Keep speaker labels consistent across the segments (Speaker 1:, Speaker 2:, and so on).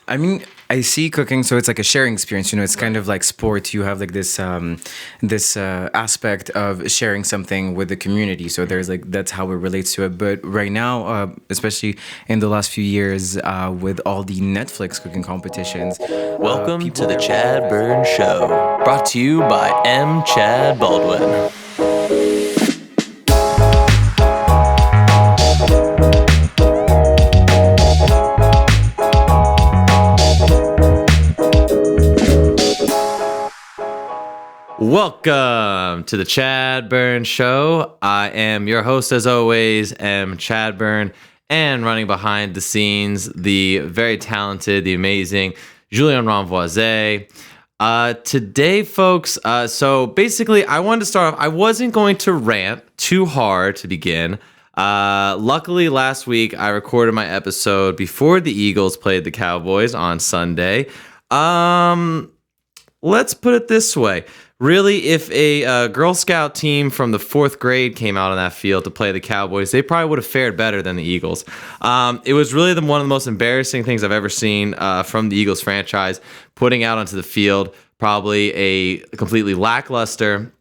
Speaker 1: I mean, I see cooking, so it's like a sharing experience. It's kind of like sport. You have like this aspect of sharing something with the community. So there's like that's how it relates to it. But right now, especially in the last few years, with all the Netflix cooking competitions,
Speaker 2: welcome to the ChadBurn Show, brought to you by M. Chad Baldwin. Welcome to the ChadBurn Show. I am your host, as always, M. ChadBurn, and running behind the scenes, the very talented, the amazing Julien Renvoise. Today, folks, so basically, I wanted to start off. I wasn't going to rant too hard to begin. Luckily, last week, I recorded my episode before the Eagles played the Cowboys on Sunday. Let's put it this way. Really, if a Girl Scout team from the 4th grade came out on that field to play the Cowboys, they probably would have fared better than the Eagles. It was really one of the most embarrassing things I've ever seen from the Eagles franchise, putting out onto the field probably a completely lackluster,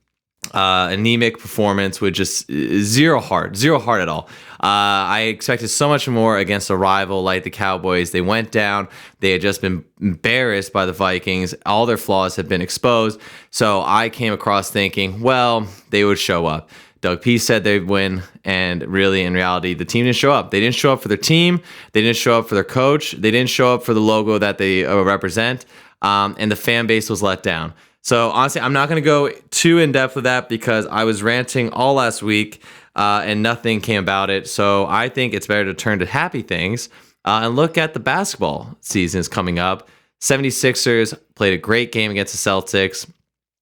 Speaker 2: anemic performance with just zero heart at all. I expected so much more against a rival like the Cowboys. They went down. They had just been embarrassed by the Vikings. All their flaws had been exposed. So I came across thinking, well, they would show up. Doug P said they'd win, and really, in reality, the team didn't show up. They didn't show up for their team. They didn't show up for their coach. They didn't show up for the logo that they represent, and the fan base was let down. So honestly, I'm not going to go too in depth with that because I was ranting all last week and nothing came about it. So I think it's better to turn to happy things and look at the basketball seasons coming up. 76ers played a great game against the Celtics.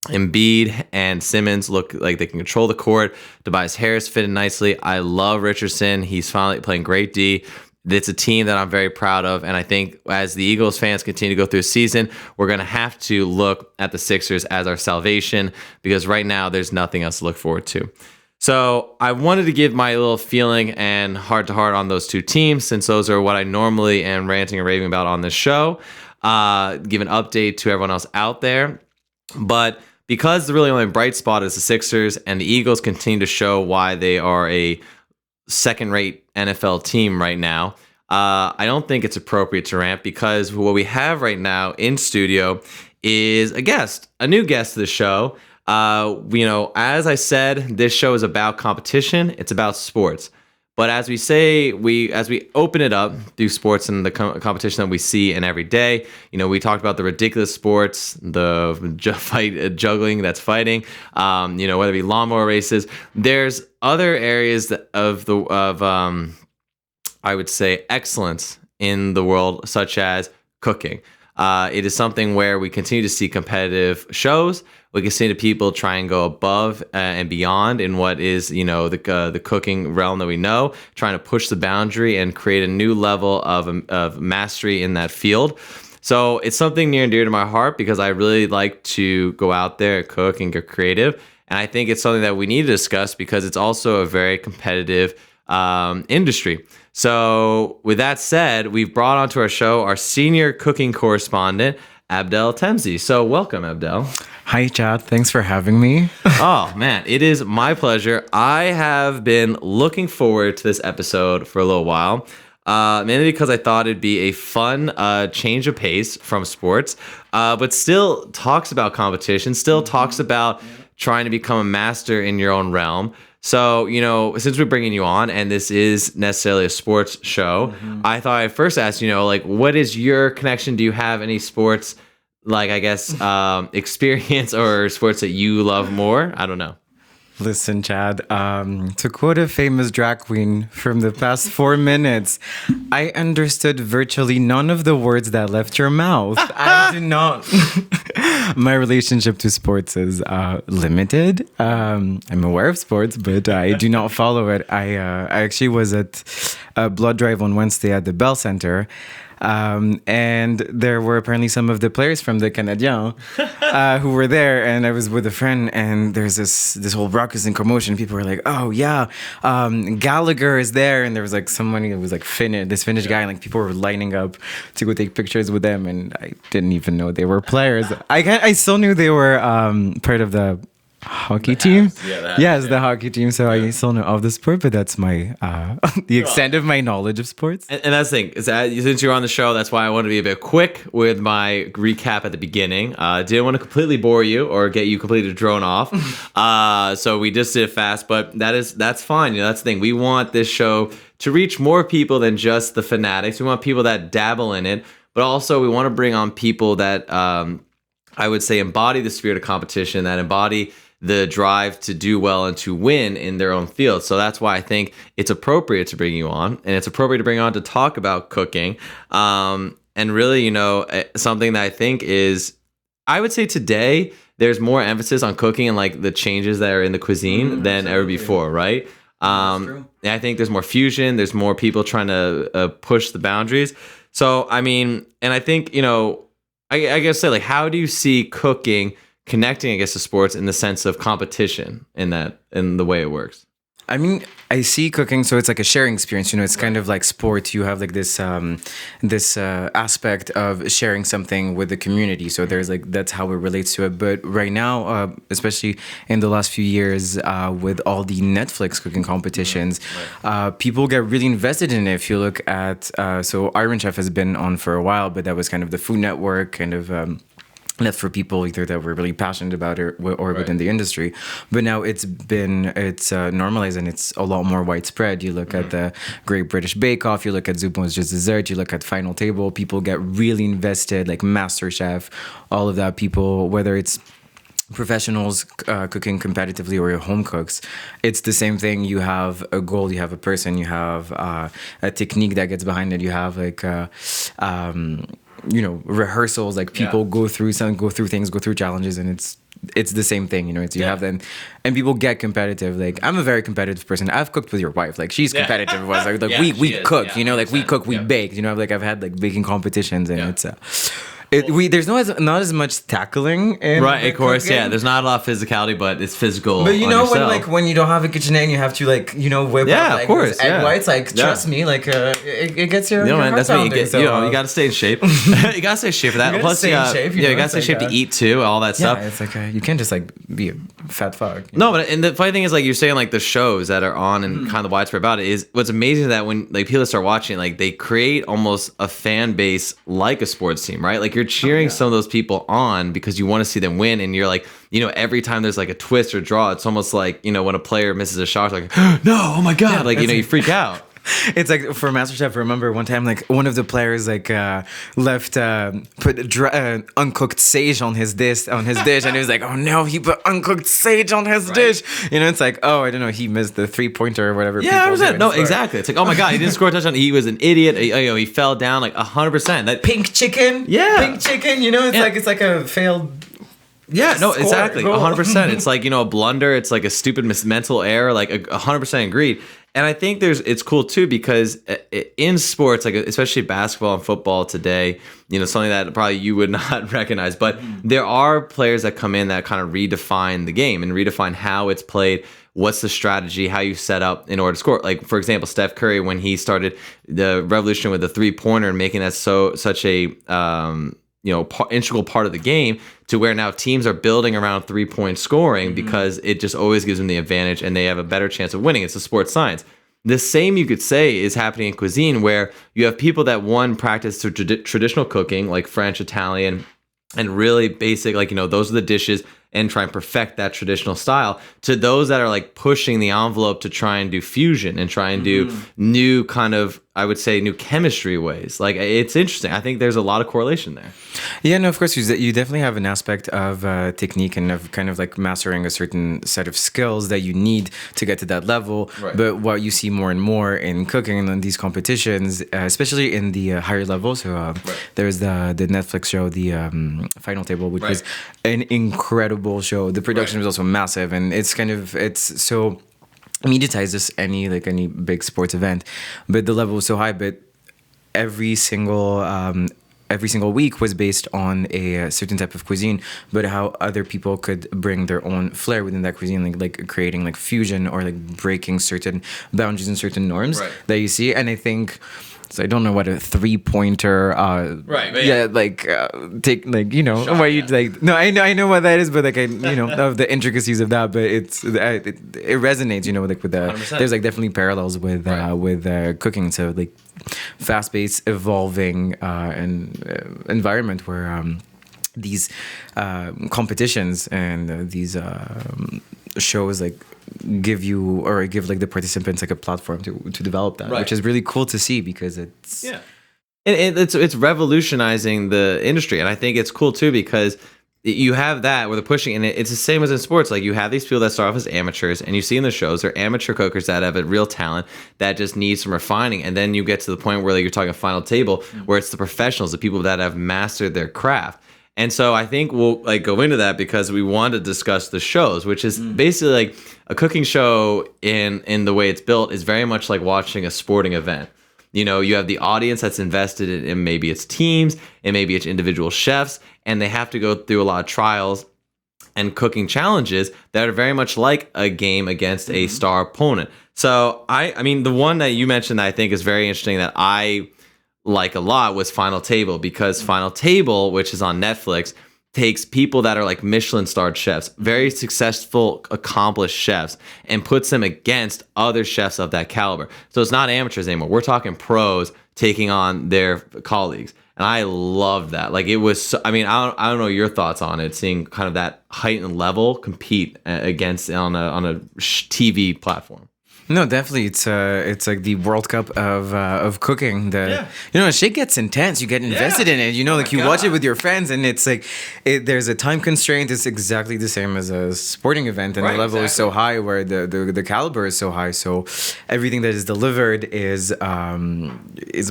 Speaker 2: Embiid and Simmons look like they can control the court. Tobias Harris fitted nicely. I love Richardson. He's finally playing great D. It's a team that I'm very proud of, and I think as the Eagles fans continue to go through a season, we're going to have to look at the Sixers as our salvation because right now there's nothing else to look forward to. So I wanted to give my little feeling and heart-to-heart on those two teams since those are what I normally am ranting and raving about on this show. Give an update to everyone else out there. But because the really only bright spot is the Sixers and the Eagles continue to show why they are a second-rate NFL team right now, I don't think it's appropriate to rant because what we have right now in studio is a new guest to the show. As I said, this show is about competition. It's about sports. But as we say, as we open it up through sports and the competition that we see in every day, we talked about the ridiculous sports, the juggling that's fighting, whether it be lawnmower races. There's other areas of I would say excellence in the world, such as cooking. It is something where we continue to see competitive shows. We can see the people try and go above and beyond in what is, the cooking realm that we know, trying to push the boundary and create a new level of mastery in that field. So it's something near and dear to my heart because I really like to go out there, cook, and get creative. And I think it's something that we need to discuss because it's also a very competitive industry. So with that said, we've brought onto our show our senior cooking correspondent, Abdel Temzi. So welcome, Abdel.
Speaker 1: Hi, Chad. Thanks for having me.
Speaker 2: Oh, man, it is my pleasure. I have been looking forward to this episode for a little while, mainly because I thought it'd be a fun change of pace from sports, but still talks about competition, still talks about trying to become a master in your own realm. So, since we're bringing you on and this is necessarily a sports show, I thought I'd first ask, what is your connection? Do you have any sports, experience or sports that you love more? I don't know.
Speaker 1: Listen, Chad, to quote a famous drag queen from the past 4 minutes, I understood virtually none of the words that left your mouth. I do not. My relationship to sports is limited. I'm aware of sports, but I do not follow it. I actually was at a blood drive on Wednesday at the Bell Center. And there were apparently some of the players from the Canadiens who were there, and I was with a friend, and there's this whole ruckus and commotion. People were like, "Oh yeah, Gallagher is there," and there was like someone who was like this Finnish guy, and like people were lining up to go take pictures with them, and I didn't even know they were players. I still knew they were part of the hockey team. The hockey team. So I still know of the sport, but that's my the extent of my knowledge of sports.
Speaker 2: And that's the thing, is that since you're on the show, that's why I want to be a bit quick with my recap at the beginning. Didn't want to completely bore you or get you completely drone off. So we just did it fast, but that's fine. That's the thing. We want this show to reach more people than just the fanatics. We want people that dabble in it, but also we want to bring on people that I would say embody the spirit of competition, that embody the drive to do well and to win in their own field. So that's why I think it's appropriate to bring you on, and it's appropriate to bring on to talk about cooking. And really, something that I think is, I would say today, there's more emphasis on cooking and like the changes that are in the cuisine than ever before, right? And I think there's more fusion. There's more people trying to push the boundaries. So, I mean, and I think, I guess say, like, how do you see cooking connecting, I guess, to sports in the sense of competition in the way it works?
Speaker 1: I mean, I see cooking, so it's like a sharing experience. It's kind of like sport. You have like this aspect of sharing something with the community. So there's like, that's how it relates to it. But right now, especially in the last few years, with all the Netflix cooking competitions, people get really invested in it. If you look at, so Iron Chef has been on for a while, but that was kind of the Food Network kind of. Left for people either that were really passionate about it or within the industry. But now it's normalized and it's a lot more widespread. You look at the Great British Bake Off, you look at Zupo's Just Dessert, you look at Final Table, people get really invested, like MasterChef, all of that. People, whether it's professionals cooking competitively or your home cooks, it's the same thing. You have a goal, you have a person, you have a technique that gets behind it, you have like rehearsals, like people go through things, go through challenges, and it's the same thing. You have them, and people get competitive. Like, I'm a very competitive person. I've cooked with your wife, like she's competitive. Was like we cook, we cook, we bake. I've had like baking competitions, and it's there's not as much tackling in
Speaker 2: of course cooking. There's not a lot of physicality, but it's physical.
Speaker 1: But when you don't have a KitchenAid and you have to whip up
Speaker 2: of course
Speaker 1: egg whites, trust me, it gets your
Speaker 2: that's what you got to stay in shape. You got to stay in shape for that. Plus you got to stay in shape to eat too, all that stuff.
Speaker 1: It's like you can't just be a fat fuck.
Speaker 2: No, but and the funny thing is, like, you're saying, like, the shows that are on and kind of widespread about it is what's amazing is that when like people start watching, like, they create almost a fan base like a sports team, right? Like, you're cheering some of those people on because you want to see them win, and you're like, every time there's like a twist or draw, it's almost like, when a player misses a shot, it's like, no, oh my god, you freak out.
Speaker 1: It's like for MasterChef. I remember one time, like, one of the players left put uncooked sage on his dish, and he was like, "Oh no, he put uncooked sage on his dish." It's like, oh, I don't know, he missed the 3-pointer or whatever.
Speaker 2: Yeah, 100%. No, exactly. It's like, oh my god, he didn't score a touchdown. He was an idiot. He fell down like 100%. That
Speaker 1: pink chicken. Pink chicken. It's like a failed.
Speaker 2: Yeah, no, exactly. 100%. It's like, a blunder. It's like a stupid mental error, like 100% agreed. And I think it's cool too, because in sports, like especially basketball and football today, something that probably you would not recognize, but there are players that come in that kind of redefine the game and redefine how it's played. What's the strategy, how you set up in order to score? Like, for example, Steph Curry, when he started the revolution with the 3-pointer and making that such a integral part of the game, to where now teams are building around 3-point scoring because it just always gives them the advantage and they have a better chance of winning. It's a sports science. The same, you could say, is happening in cuisine, where you have people that practice traditional cooking, like French, Italian, and really basic, like, those are the dishes, and try and perfect that traditional style, to those that are like pushing the envelope to try and do fusion and try and do new kind of, I would say, new chemistry ways. Like, it's interesting. I think there's a lot of correlation there.
Speaker 1: Yeah, no, of course, you definitely have an aspect of technique and of kind of like mastering a certain set of skills that you need to get to that level. Right. But what you see more and more in cooking and these competitions, especially in the higher levels, so there's the Netflix show, the Final Table, which was an incredible show. The production was also massive, and it's so mediatized as any big sports event, but the level was so high. But every single week was based on a certain type of cuisine, but how other people could bring their own flair within that cuisine, like creating like fusion or like breaking certain boundaries and certain norms that you see. And I think. So I don't know what a 3-pointer.
Speaker 2: Right.
Speaker 1: Like take like why you like. No, I know what that is, but like of the intricacies of that. But it resonates, like with the. 100%. There's like definitely parallels with cooking. So like fast-paced, evolving environment where these competitions and these shows like give like the participants like a platform to develop that, which is really cool to see because it's
Speaker 2: and it's revolutionizing the industry, and I think it's cool too because you have that where they're pushing, and it's the same as in sports. Like you have these people that start off as amateurs, and you see in the shows they're amateur cookers that have a real talent that just needs some refining, and then you get to the point where like, you're talking final table, where it's the professionals, the people that have mastered their craft. And so I think we'll like go into that because we want to discuss the shows, which is basically like a cooking show in the way it's built is very much like watching a sporting event. You have the audience that's invested in maybe it's teams and maybe it's individual chefs, and they have to go through a lot of trials and cooking challenges that are very much like a game against a star opponent. So I mean, the one that you mentioned that I think is very interesting that I like a lot was Final Table, because Final Table, which is on Netflix, takes people that are like Michelin starred chefs, very successful, accomplished chefs, and puts them against other chefs of that caliber. So it's not amateurs anymore. We're talking pros taking on their colleagues. And I loved that. Like it was, I don't know your thoughts on it, seeing kind of that heightened level compete against on a TV platform.
Speaker 1: No, definitely. It's like the World Cup of cooking. Shit gets intense. You get invested in it. You watch it with your friends, and it's like there's a time constraint. It's exactly the same as a sporting event, and the level is so high, where the caliber is so high. So everything that is delivered is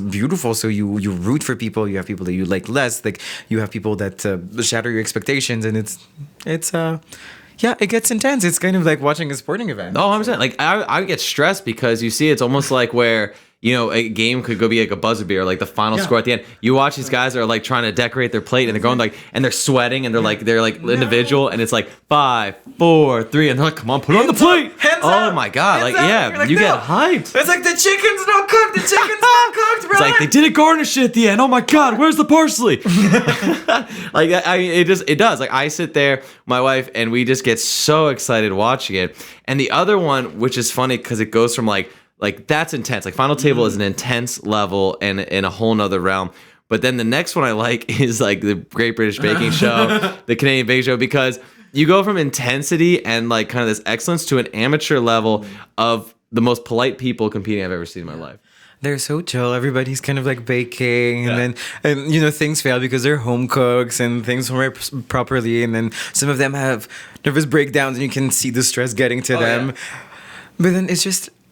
Speaker 1: beautiful. So you root for people. You have people that you like less. Like you have people that shatter your expectations, and it's. Yeah, it gets intense. It's kind of like watching a sporting event.
Speaker 2: Oh, I'm saying, like, I get stressed because you see it's almost like where, a game could go be like a buzzer beater, like the final score at the end. You watch these guys that are like trying to decorate their plate, and they're going like, and they're sweating, and they're like individual, and it's like 5, 4, 3, and they're like, come on, put it on the plate. Oh my God. You get hyped.
Speaker 1: It's like the chicken's not cooked. The chicken's not cooked, bro.
Speaker 2: It's like they didn't garnish it at the end. Oh my God, where's the parsley? It does. Like I sit there, my wife, and we just get so excited watching it. And the other one, which is funny because it goes from like that's intense. Like Final Table is an intense level and in a whole nother realm. But then the next one I like is like the Great British Baking Show, the Canadian Baking Show, because you go from intensity and like kind of this excellence to an amateur level of the most polite people competing I've ever seen in my life.
Speaker 1: They're so chill. Everybody's kind of like baking, and then things fail because they're home cooks and things don't work properly, and then some of them have nervous breakdowns, and you can see the stress getting to them. Yeah. But then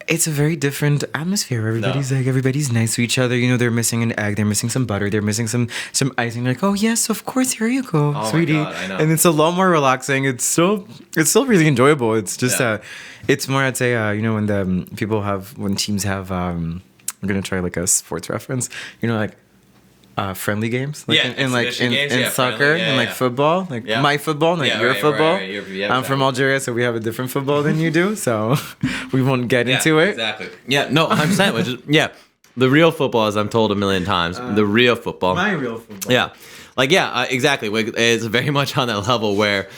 Speaker 1: it's a very different atmosphere. Everybody's nice to each other. They're missing an egg, they're missing some butter, they're missing some icing. They're like, oh yes, of course, here you go, sweetie.
Speaker 2: My God, I know.
Speaker 1: And it's a lot more relaxing. It's still really enjoyable. It's just it's more, I'd say, when teams have I'm gonna try like a sports reference. Friendly games, like in soccer and like football, like my football, like your football. Right. I'm from Algeria, so we have a different football than you do, so we won't get into it.
Speaker 2: Exactly. Yeah, no, 100%. The real football, as I'm told a million times, the real football.
Speaker 1: My real football.
Speaker 2: Yeah. Exactly. It's very much on that level where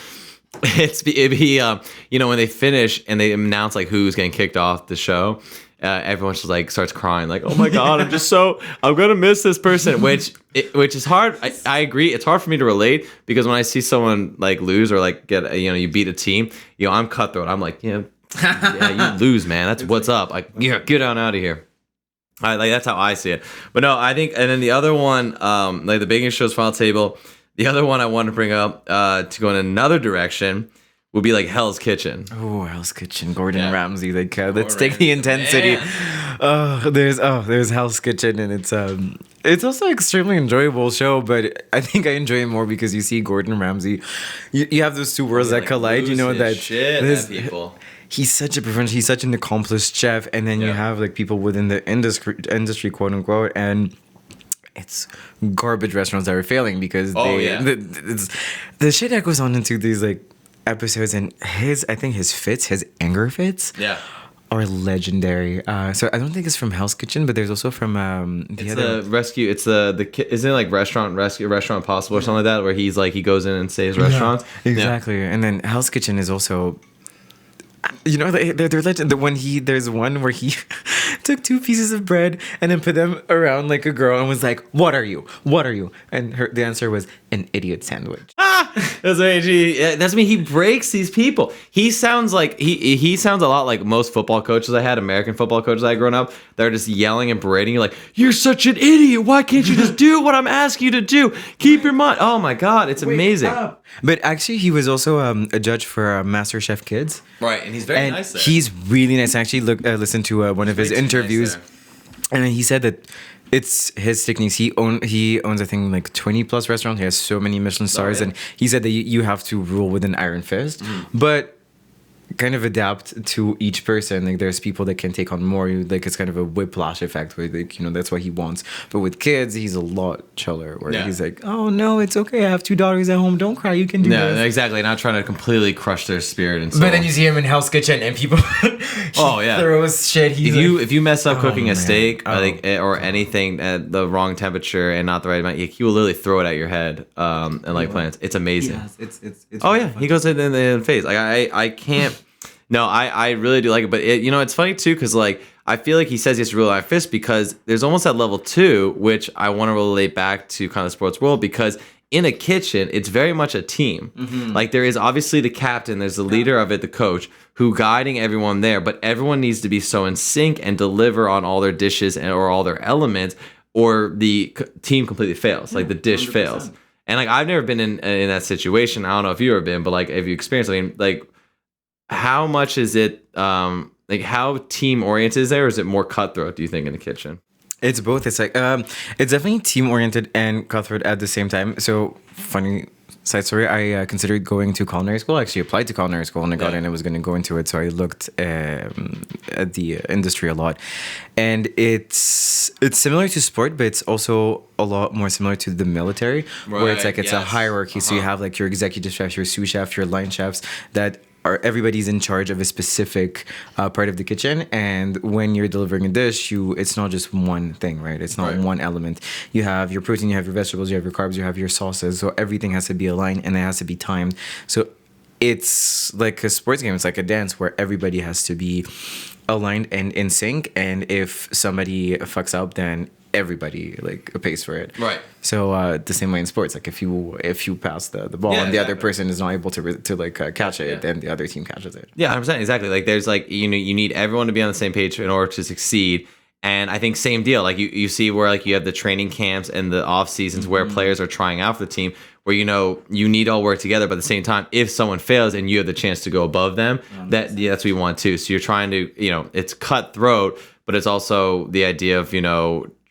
Speaker 2: it'd be when they finish and they announce like who's getting kicked off the show. Everyone just like starts crying, like, oh my God, I'm gonna miss this person, which is hard. I agree, it's hard for me to relate because when I see someone like lose or like get you beat a team, I'm cutthroat. I'm like, you lose, man. That's what's up. Like, get on out of here. That's how I see it. But no, I think, and then the other one, like the Baking Show's Final Table. The other one I want to bring up to go in another direction would be like Hell's Kitchen.
Speaker 1: Oh, Hell's Kitchen, Gordon Ramsay. Like, let's take the intensity. There's Hell's Kitchen, and it's also an extremely enjoyable show. But I think I enjoy it more because you see Gordon Ramsay. You have those two worlds that collide.
Speaker 2: People.
Speaker 1: He's such a professional. He's such an accomplished chef, and then you have like people within the industry, quote unquote, and it's garbage restaurants that are failing because the shit that goes on into these like episodes, and I think his anger fits, are legendary. So I don't think it's from Hell's Kitchen, but there's also from
Speaker 2: the rescue. It's isn't it like Restaurant Impossible or something like that, where he's like he goes in and saves restaurants.
Speaker 1: Exactly, and then Hell's Kitchen is also. You know, they're legend. There's one where he took 2 pieces of bread and then put them around like a girl and was like, "What are you? What are you?" And the answer was an idiot sandwich.
Speaker 2: That's me. He breaks these people. He sounds like he sounds a lot like most football coaches I had, American football coaches I had growing up. They're just yelling and berating you like, "You're such an idiot. Why can't you just do what I'm asking you to do? Keep your mind." Oh my God, it's amazing.
Speaker 1: But actually, he was also a judge for MasterChef Kids.
Speaker 2: Right, and he's very nice there.
Speaker 1: He's really nice. I actually listened to one of his interviews, and he said that it's his techniques. He owns I think like 20 plus restaurants. He has so many Michelin stars, and he said that you have to rule with an iron fist, but kind of adapt to each person. Like there's people that can take on more. Like it's kind of a whiplash effect where like, you know, that's what he wants. But with kids, he's a lot chiller where he's like, "Oh no, it's okay. I have 2 daughters at home. Don't cry. You can do this."
Speaker 2: No, exactly. Not trying to completely crush their spirit and soul.
Speaker 1: But then you see him in Hell's Kitchen and people throws shit.
Speaker 2: If you mess up cooking a steak or anything at the wrong temperature and not the right amount, he will literally throw it at your head and like plants. It's amazing.
Speaker 1: Yes, it's
Speaker 2: he goes in the face. Like I can't. No, I really do like it, but it's funny too because like I feel like he says he has to rule iron fist because there's almost that level 2, which I want to relate back to kind of the sports world because in a kitchen it's very much a team. Like there is obviously the captain, there's the leader of it, the coach, who guiding everyone there, but everyone needs to be so in sync and deliver on all their dishes or all their elements, or the team completely fails. Like the dish 100%. Fails. And like I've never been in that situation. I don't know if you've ever been, but like if you experienced, I mean, like. How much is it, like how team oriented is there, or is it more cutthroat, do you think, in the kitchen?
Speaker 1: It's both. It's like, it's definitely team oriented and cutthroat at the same time. So, funny side story, I considered going to culinary school. I actually applied to culinary school and I got in. I was going to go into it. So, I looked at the industry a lot. And it's similar to sport, but it's also a lot more similar to the military, where it's like it's a hierarchy. So, you have like your executive chefs, your sous chef, your line chefs that everybody's in charge of a specific part of the kitchen, and when you're delivering a dish, it's not just one thing, right? It's not one element. You have your protein, you have your vegetables, you have your carbs, you have your sauces. So everything has to be aligned and it has to be timed. So it's like a sports game. It's like a dance where everybody has to be aligned and in sync. And if somebody fucks up, then everybody like pays for it.
Speaker 2: Right.
Speaker 1: So the same way in sports, like if you pass the ball and the other person is not able to catch it, then the other team catches it.
Speaker 2: Yeah, 100%, exactly. Like there's like you need everyone to be on the same page in order to succeed. And I think same deal. Like you see where like you have the training camps and the off seasons where players are trying out for the team, where you need all work together, but at the same time, if someone fails and you have the chance to go above them, that's what you want too. So you're trying to it's cutthroat, but it's also the idea of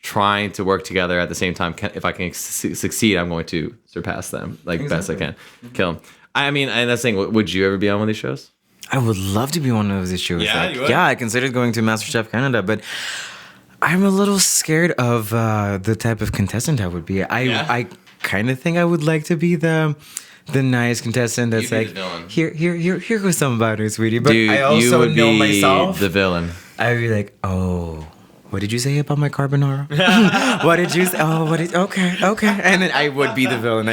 Speaker 2: trying to work together at the same time. If I can succeed, I'm going to surpass them best I can, kill them. I mean, and that's the thing. Would you ever be on one of these shows?
Speaker 1: I would love to be on one of these shows.
Speaker 2: Yeah, you would?
Speaker 1: Yeah, I considered going to MasterChef Canada, but I'm a little scared of the type of contestant I would be. I kind of think I would like to be the nice contestant that's like, here goes some butter, sweetie. But
Speaker 2: dude,
Speaker 1: I also
Speaker 2: you would
Speaker 1: know
Speaker 2: be
Speaker 1: myself.
Speaker 2: the villain.
Speaker 1: I'd be like, oh, what did you say about my carbonara? What did you say? Oh, okay. And then I would be the villain.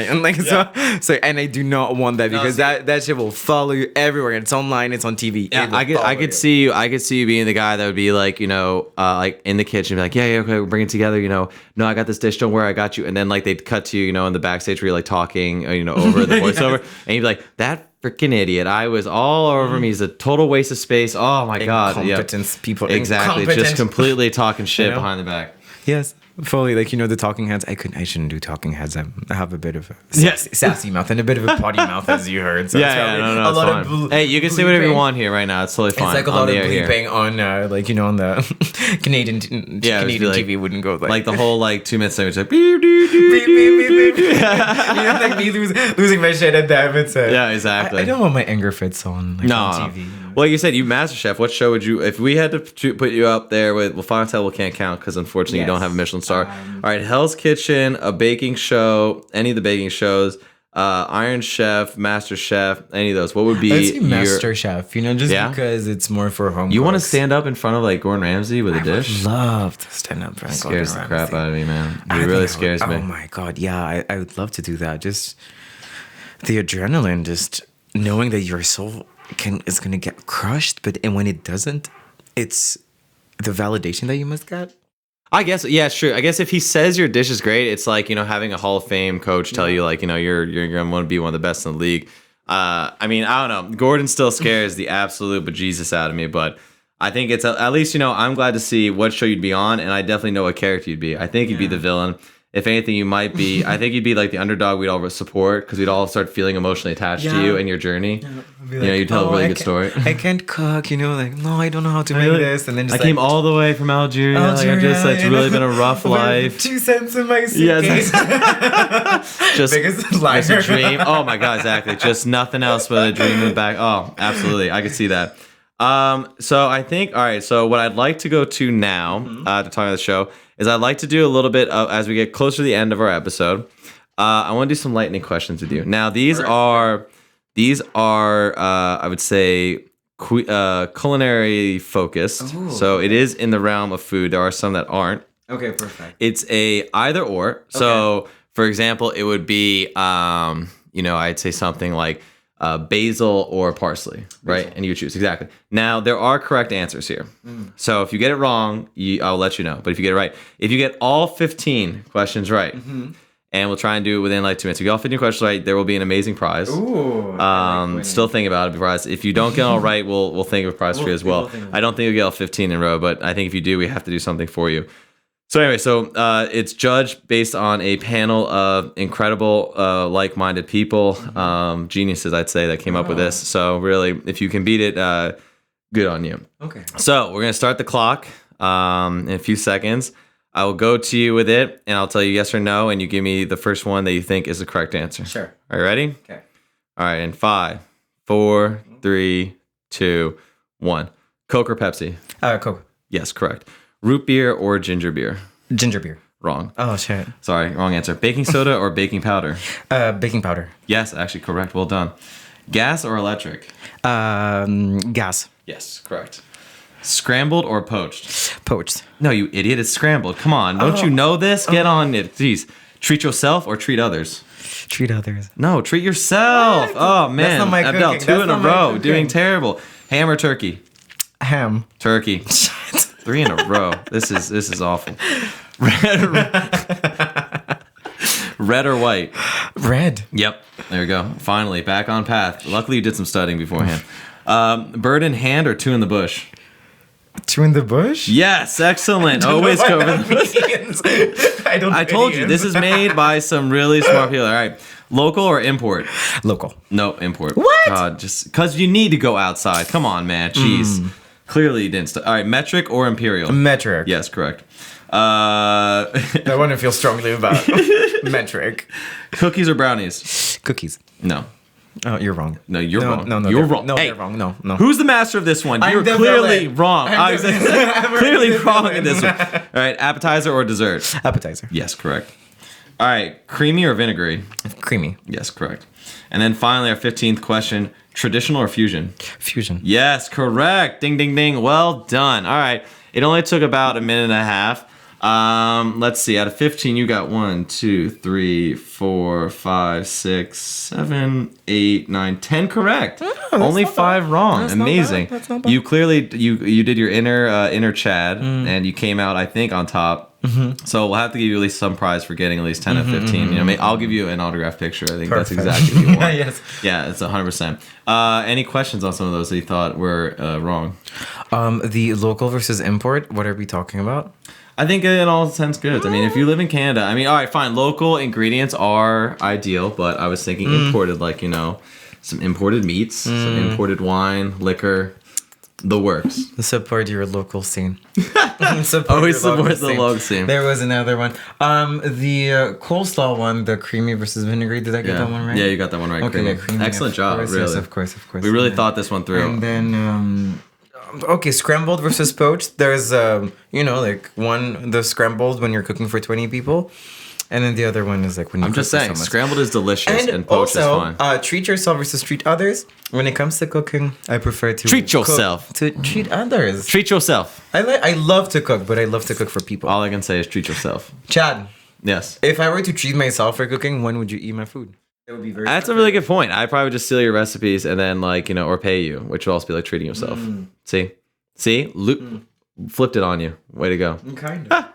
Speaker 1: So I do not want that because that shit will follow you everywhere. It's online, it's on TV.
Speaker 2: Yeah, I could see you being the guy that would be like, like in the kitchen, be like, yeah, okay, we'll bring it together. No, I got this dish. Don't worry, I got you. And then like they'd cut to you, in the backstage where you're like talking, over the voiceover, and you'd be like, that freaking idiot. I was all over him. He's a total waste of space. Oh my God.
Speaker 1: Incompetence, people.
Speaker 2: Exactly. Just completely talking shit behind the back.
Speaker 1: Yes. Fully, the talking heads. I shouldn't do talking heads. I have a bit of a sassy mouth and a bit of a potty mouth, as you heard. So
Speaker 2: no, it's fine. Hey, you can say whatever you want here right now. It's totally fine.
Speaker 1: It's like a lot of bleeping on, on the Canadian TV wouldn't go
Speaker 2: like the whole 2 minutes thing. It's like beep, beep, beep,
Speaker 1: beep, beep. Like me losing my shit at that. It's
Speaker 2: yeah, exactly.
Speaker 1: I don't want my anger fits on on TV.
Speaker 2: Well, you said you MasterChef. What show would you, if we had to put you up there with, well, Final Table can't count because unfortunately you don't have a Michelin star. All right, Hell's Kitchen, a baking show, any of the baking shows, Iron Chef, Master Chef, any of those. What would be
Speaker 1: Let's say Master Chef, you know, just because it's more for home.
Speaker 2: You want to stand up in front of like Gordon Ramsay with a dish?
Speaker 1: I would love to stand up in front of Gordon Ramsay.
Speaker 2: Scares the crap out of me, man. It really scares me.
Speaker 1: Oh my God, yeah, I would love to do that. Just the adrenaline, just knowing that your soul is gonna get crushed, and when it doesn't, it's the validation that you must get.
Speaker 2: I guess, yeah, sure. I guess if he says your dish is great, it's like, you know, having a Hall of Fame coach tell you, like, you know, you're going to be one of the best in the league. I mean, I don't know. Gordon still scares the absolute bejesus out of me, but I think it's at least, you know, I'm glad to see what show you'd be on, and I definitely know what character you'd be. I think you'd be the villain. If anything, you might be, I think you'd be like the underdog we'd all support because we'd all start feeling emotionally attached to you and your journey. Yeah, like, you know, you tell a really good story.
Speaker 1: I can't cook, you know, like, no, I don't know how to make this. And then just
Speaker 2: I came all the way from Algeria. Like, it's really been a rough life.
Speaker 1: 2 cents in my suitcase.
Speaker 2: Just
Speaker 1: biggest liar.
Speaker 2: Just a dream. Oh my God, exactly. Just nothing else but a dream in the back. Oh, absolutely. I could see that. So I think, all right, so what I'd like to go to now, to talk about the show, is I'd like to do a little bit of, as we get closer to the end of our episode, I want to do some lightning questions with you. Now, these are, I would say, culinary focused. Ooh. So it is in the realm of food. There are some that aren't.
Speaker 1: Okay, perfect.
Speaker 2: It's a either or. Okay. So, for example, it would be, you know, I'd say something like, basil or parsley, right? Basil. And you choose. Exactly. Now, there are correct answers here. So if you get it wrong, I'll let you know. But if you get it right, if you get all 15 questions right, and we'll try and do it within like 2 minutes. If you get all 15 questions right, there will be an amazing prize. Ooh. Still think about it. Prize. If you don't get all right, we'll think of a prize for you as well. I don't think you'll get all 15 in a row, but I think if you do, we have to do something for you. So anyway, it's judged based on a panel of incredible, like-minded people, geniuses, I'd say, that came up with this. So really, if you can beat it, good on you. Okay. So we're gonna start the clock in a few seconds. I will go to you with it, and I'll tell you yes or no, and you give me the first one that you think is the correct answer.
Speaker 1: Sure.
Speaker 2: Are you ready?
Speaker 1: Okay.
Speaker 2: All right. In 5, 4, 3, 2, 1. Coke or Pepsi?
Speaker 1: Coke.
Speaker 2: Yes, correct. Root beer or ginger beer?
Speaker 1: Ginger beer.
Speaker 2: Wrong.
Speaker 1: Oh, shit.
Speaker 2: Sorry, wrong answer. Baking soda or baking powder?
Speaker 1: Baking powder.
Speaker 2: Yes, actually correct. Well done. Gas or electric?
Speaker 1: Gas.
Speaker 2: Yes, correct. Scrambled or poached?
Speaker 1: Poached.
Speaker 2: No, you idiot. It's scrambled. Come on. Don't you know this? Get on it. Jeez. Treat yourself or treat others?
Speaker 1: Treat others.
Speaker 2: No, treat yourself. What? Oh, man.
Speaker 1: That's not my
Speaker 2: Abdel,
Speaker 1: cooking.
Speaker 2: 2 in a row. Doing terrible. Ham or turkey?
Speaker 1: Ham.
Speaker 2: Turkey. 3 in a row. This is awful. Red or white?
Speaker 1: Red.
Speaker 2: Yep. There we go. Finally, back on path. Luckily, you did some studying beforehand. Bird in hand or 2 in the bush?
Speaker 1: 2 in the bush?
Speaker 2: Yes, excellent. Always go over the bush. I told you, this is made by some really smart people. All right. Local or import?
Speaker 1: Local.
Speaker 2: No, import.
Speaker 1: What?
Speaker 2: God, just because you need to go outside. Come on, man. Jeez. Clearly you didn't. All right, metric or imperial?
Speaker 1: Metric.
Speaker 2: Yes, correct.
Speaker 1: I want to feel strongly about metric.
Speaker 2: Cookies or brownies?
Speaker 1: Cookies.
Speaker 2: No.
Speaker 1: Oh, you're wrong.
Speaker 2: No, you're wrong.
Speaker 1: No,
Speaker 2: you're wrong.
Speaker 1: No,
Speaker 2: hey,
Speaker 1: you're wrong. No.
Speaker 2: Who's the master of this one? You're clearly wrong. Clearly wrong in this one. All right, appetizer or dessert?
Speaker 1: Appetizer.
Speaker 2: Yes, correct. All right, creamy or vinegary?
Speaker 1: Creamy.
Speaker 2: Yes, correct. And then finally, our 15th question, traditional or fusion?
Speaker 1: Fusion.
Speaker 2: Yes, correct. Ding, ding, ding. Well done. All right. It only took about a minute and a half. Let's see. Out of 15, you got 1, 2, 3, 4, 5, 6, 7, 8, 9, 10 correct. Oh, only 5 wrong. That's amazing. That's not bad. You clearly you did your inner Chad, and you came out, I think, on top. So we'll have to give you at least some prize for getting at least 10 of 15. You know, I'll give you an autographed picture. I think Perfect. That's exactly what you want. Yes. Yeah, it's 100%. Any questions on some of those that you thought were wrong?
Speaker 1: The local versus import. What are we talking about?
Speaker 2: I think in all sense good. I mean, if you live in Canada, I mean, all right, fine. Local ingredients are ideal, but I was thinking imported, like, you know, some imported meats, some imported wine, liquor. The works.
Speaker 1: Support your local scene.
Speaker 2: Always support the local scene.
Speaker 1: There was another one. The coleslaw one, the creamy versus vinaigrette. Did I get that one right?
Speaker 2: Yeah, you got that one right.
Speaker 1: Okay,
Speaker 2: creamy. Excellent job,
Speaker 1: course,
Speaker 2: really.
Speaker 1: Yes, of course.
Speaker 2: We really thought this one through.
Speaker 1: And then, okay, scrambled versus poached. There's, like the scrambled when you're cooking for 20 people. And then the other one is like when you
Speaker 2: I'm just saying, scrambled is delicious and poached is fun.
Speaker 1: Treat yourself versus treat others. When it comes to cooking, I prefer to
Speaker 2: treat yourself.
Speaker 1: To treat others.
Speaker 2: Treat yourself.
Speaker 1: I love to cook, but I love to cook for people.
Speaker 2: All I can say is treat yourself.
Speaker 1: Chad.
Speaker 2: Yes.
Speaker 1: If I were to treat myself for cooking, when would you eat my food? It would be very.
Speaker 2: That's a really good point. I'd probably just steal your recipes and then or pay you, which would also be like treating yourself. See, flipped it on you. Way to go.
Speaker 1: Kind of.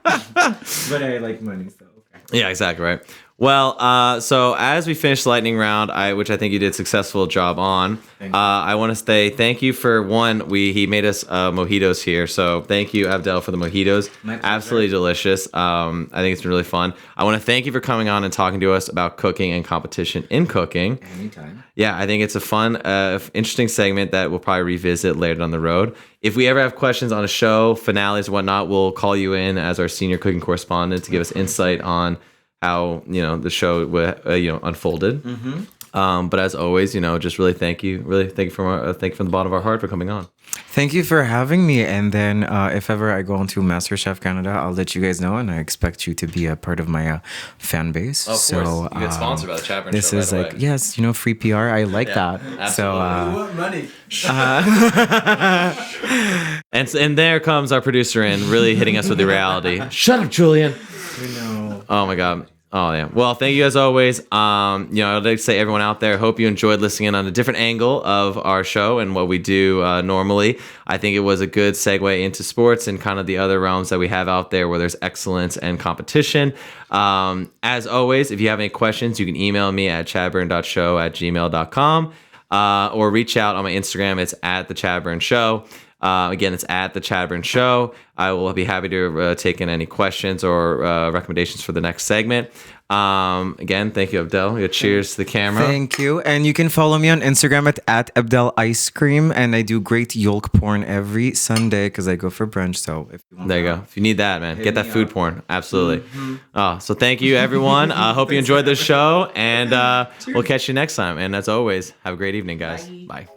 Speaker 1: But I like money, so.
Speaker 2: Yeah, exactly right. Well, so as we finish lightning round, which I think you did a successful job on, I want to say thank you for one. He made us mojitos here, so thank you, Abdel, for the mojitos. Absolutely delicious. I think it's been really fun. I want to thank you for coming on and talking to us about cooking and competition in cooking.
Speaker 1: Anytime.
Speaker 2: Yeah, I think it's a fun, interesting segment that we'll probably revisit later down the road. If we ever have questions on a show, finales, whatnot, we'll call you in as our senior cooking correspondent to give us insight on how the show unfolded. But as always, just really thank you from the bottom of our heart for coming on.
Speaker 1: Thank you for having me. And then if ever I go into MasterChef Canada, I'll let you guys know, and I expect you to be a part of my fan base.
Speaker 2: Oh, of course, you get sponsored by the ChadBurn
Speaker 1: This
Speaker 2: show
Speaker 1: is
Speaker 2: right
Speaker 1: like
Speaker 2: away.
Speaker 1: yes, free PR. I like that.
Speaker 2: Absolutely.
Speaker 1: So
Speaker 3: Want money?
Speaker 2: And there comes our producer in, really hitting us with the reality. Shut up, Julian. Oh my God. Oh yeah. Well, thank you as always. I'd like to say everyone out there, hope you enjoyed listening in on a different angle of our show and what we do normally. I think it was a good segue into sports and kind of the other realms that we have out there where there's excellence and competition. As always, if you have any questions, you can email me at chadburn.show@gmail.com or reach out on my Instagram. It's at the ChadBurn Show. Again, it's at the ChadBurn Show. I will be happy to take in any questions or recommendations for the next segment. Again, thank you, Abdel. Cheers to the camera.
Speaker 1: thank you. And you can follow me on Instagram at Abdel Ice Cream. And I do great yolk porn every Sunday because I go for brunch. So if you want
Speaker 2: There you go. If you need that, man, get that food porn. Absolutely. So thank you, everyone. I hope you enjoyed this show, and we'll catch you next time. And as always, have a great evening, guys. Bye.